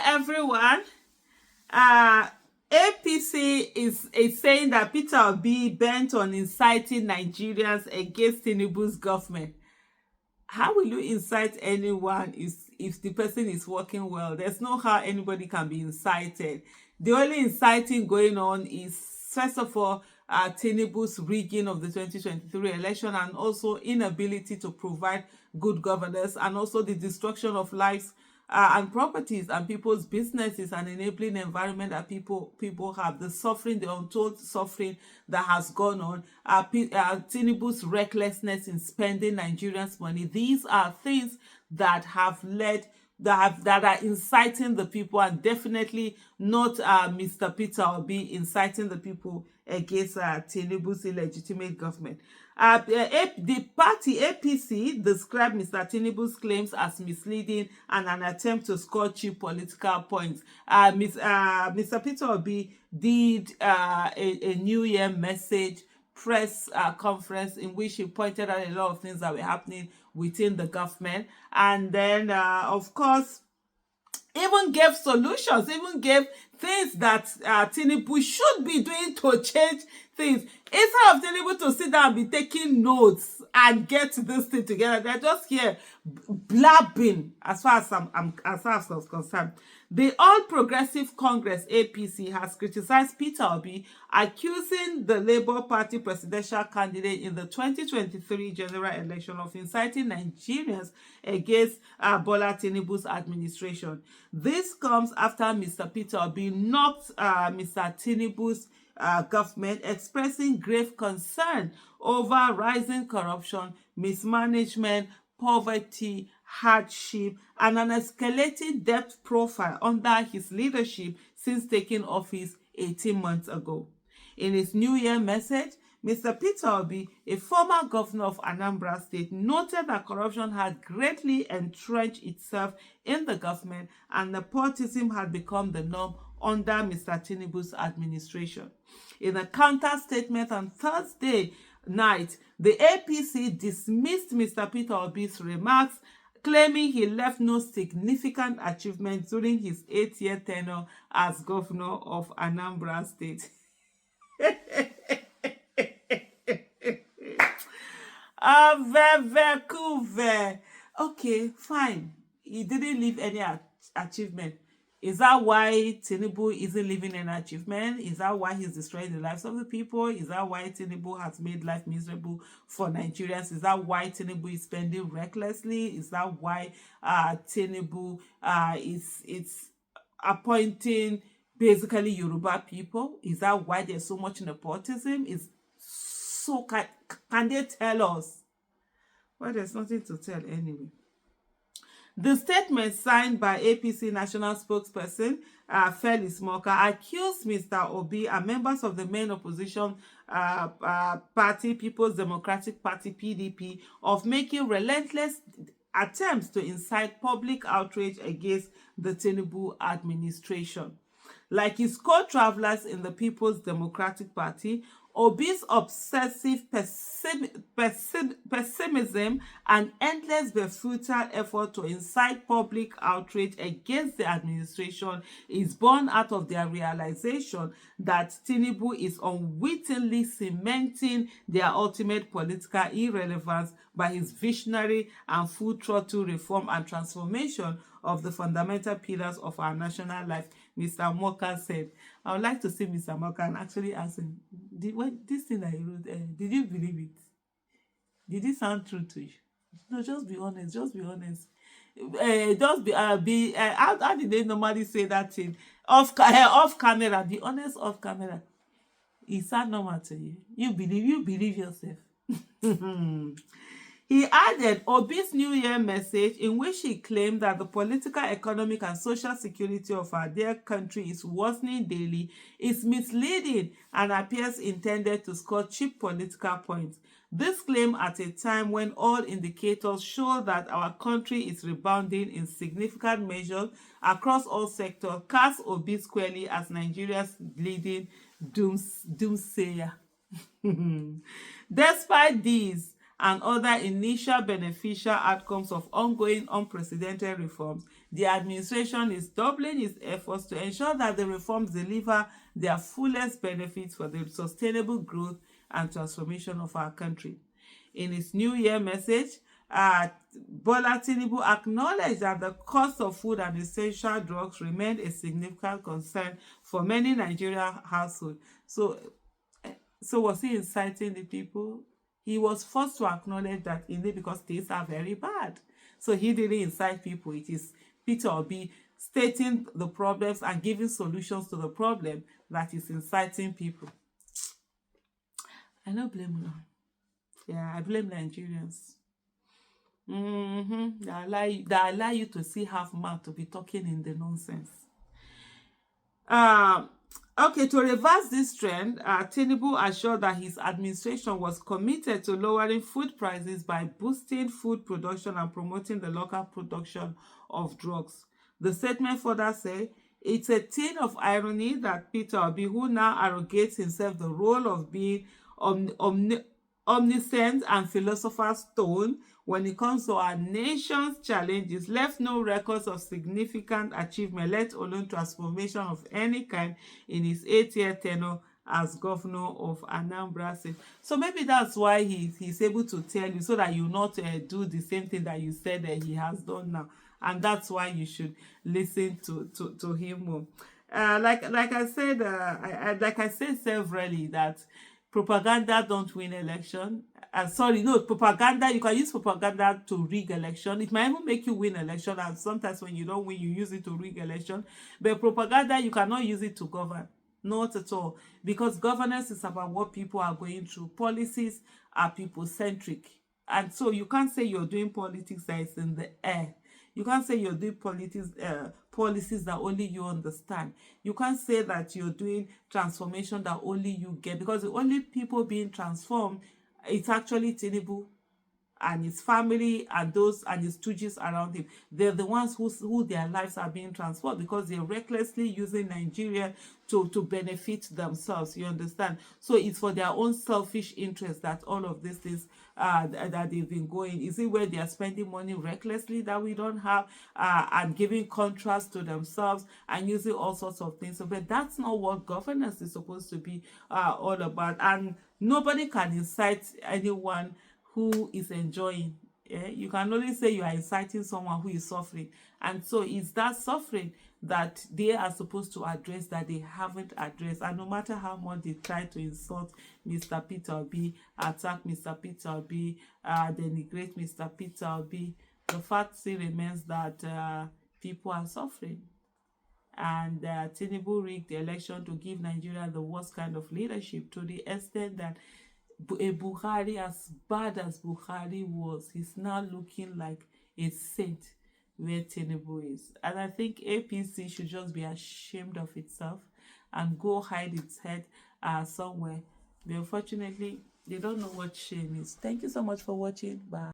everyone. APC is saying that Peter Obi bent on inciting Nigerians against Tinubu's government. How will you incite anyone if the person is working well? There's no how anybody can be incited. The only inciting going on is, first of all, Tinubu's rigging of the 2023 election, and also inability to provide good governance, and also the destruction of lives and properties and people's businesses, and enabling environment that people have, the suffering, the untold suffering that has gone on, Tinubu's recklessness in spending Nigerians' money. These are things that have led that are inciting the people, and definitely not Mr. Peter Obi inciting the people against Tinubu's illegitimate government. The party APC described Mr. Tinubu's claims as misleading and an attempt to score cheap political points. Mr. Peter Obi did a New Year message press conference in which he pointed out a lot of things that were happening within the government, and then of course even gave solutions, even gave things that Tinubu should be doing to change things. Instead of Tinubu to sit down and be taking notes and get this thing together, they're just here blabbing. As far as I'm concerned, the All Progressive Congress (APC) has criticized Peter Obi, accusing the Labour Party presidential candidate in the 2023 general election of inciting Nigerians against Bola Tinubu's administration. This comes after Mr. Peter Obi knocked Mr. Tinubu's government, expressing grave concern over rising corruption, mismanagement, poverty, hardship, and an escalating debt profile under his leadership since taking office 18 months ago. In his New Year message, Mr. Peter Obi, a former governor of Anambra State, noted that corruption had greatly entrenched itself in the government and nepotism had become the norm under Mr. Tinubu's administration. In a counter statement on Thursday night, the APC dismissed Mr. Peter Obi's remarks, claiming he left no significant achievement during his 8-year tenure as governor of Anambra State. Okay, fine. He didn't leave any achievement. Is that why Tinubu isn't leaving an achievement? Is that why he's destroying the lives of the people? Is that why Tinubu has made life miserable for Nigerians? Is that why Tinubu is spending recklessly? Is that why Tinubu is appointing basically Yoruba people? Is that why there's so much nepotism? Can they tell us? Well, there's nothing to tell anyway. The statement signed by APC national spokesperson Felix Moka accused Mr. Obi and members of the main opposition party, People's Democratic Party (PDP), of making relentless attempts to incite public outrage against the Tinubu administration. Like his co-travelers in the People's Democratic Party, Obi's obsessive pessimism and endless but futile effort to incite public outrage against the administration is born out of their realization that Tinubu is unwittingly cementing their ultimate political irrelevance by his visionary and full throttle reform and transformation of the fundamental pillars of our national life, Mr. Moka said. I would like to see Mr. Moka and actually ask him, this thing that he wrote, did you believe it? Did it sound true to you? No, just be honest. Just be honest. How did they normally say that thing? Off camera. Be honest off camera. It sound normal to you. You believe yourself. He added Obi's New Year message, in which he claimed that the political, economic, and social security of our dear country is worsening daily, is misleading and appears intended to score cheap political points. This claim at a time when all indicators show that our country is rebounding in significant measures across all sectors casts Obi squarely as Nigeria's leading doomsayer. Despite these and other initial beneficial outcomes of ongoing unprecedented reforms, The administration is doubling its efforts to ensure that the reforms deliver their fullest benefits for the sustainable growth and transformation of our country. In his New Year message, Bola Tinubu acknowledged that the cost of food and essential drugs remained a significant concern for many Nigerian households. So was he inciting the people? He was forced to acknowledge that indeed because things are very bad. So he didn't incite people. It is Peter Obi stating the problems and giving solutions to the problem that is inciting people. I don't blame you. Yeah, I blame Nigerians. That allow you to see half mouth to be talking in the nonsense. Okay, to reverse this trend, Tinubu assured that his administration was committed to lowering food prices by boosting food production and promoting the local production of drugs. The statement further said, it's a thing of irony that Peter Obi, who now arrogates himself the role of being omniscient and philosopher's stone when it comes to our nation's challenges, left no records of significant achievement, let alone transformation of any kind in his 8-year tenure as governor of Anambra State. So maybe that's why he's able to tell you, so that you not do the same thing that you said that he has done now. And that's why you should listen to him more. Like I said, like I said severally, that propaganda don't win election. Propaganda, you can use propaganda to rig election. It might even make you win election, and sometimes when you don't win, you use it to rig election. But propaganda, you cannot use it to govern. Not at all. Because governance is about what people are going through. Policies are people-centric. And so you can't say you're doing politics that is in the air. You can't say you're doing policies that only you understand. You can't say that you're doing transformation that only you get, because the only people being transformed, it's actually Tinubu and his family and those and his stooges around him. They're the ones who their lives are being transformed, because they're recklessly using Nigeria to benefit themselves. You understand? So it's for their own selfish interest that all of these things that they've been going. Is it where they are spending money recklessly that we don't have, and giving contrast to themselves and using all sorts of things? So, but that's not what governance is supposed to be all about. And nobody can incite anyone who is enjoying. You can only say you are inciting someone who is suffering. And so it's that suffering that they are supposed to address that they haven't addressed. And no matter how much they try to insult Mr. Peter Obi, attack Mr. Peter Obi, denigrate Mr. Peter Obi, the fact still remains that people are suffering. And Tinubu rigged the election to give Nigeria the worst kind of leadership, to the extent that a Buhari, as bad as Buhari was, he's now looking like a saint where Tinubu is. And I think APC should just be ashamed of itself and go hide its head somewhere. But unfortunately, they don't know what shame is. Thank you so much for watching. Bye.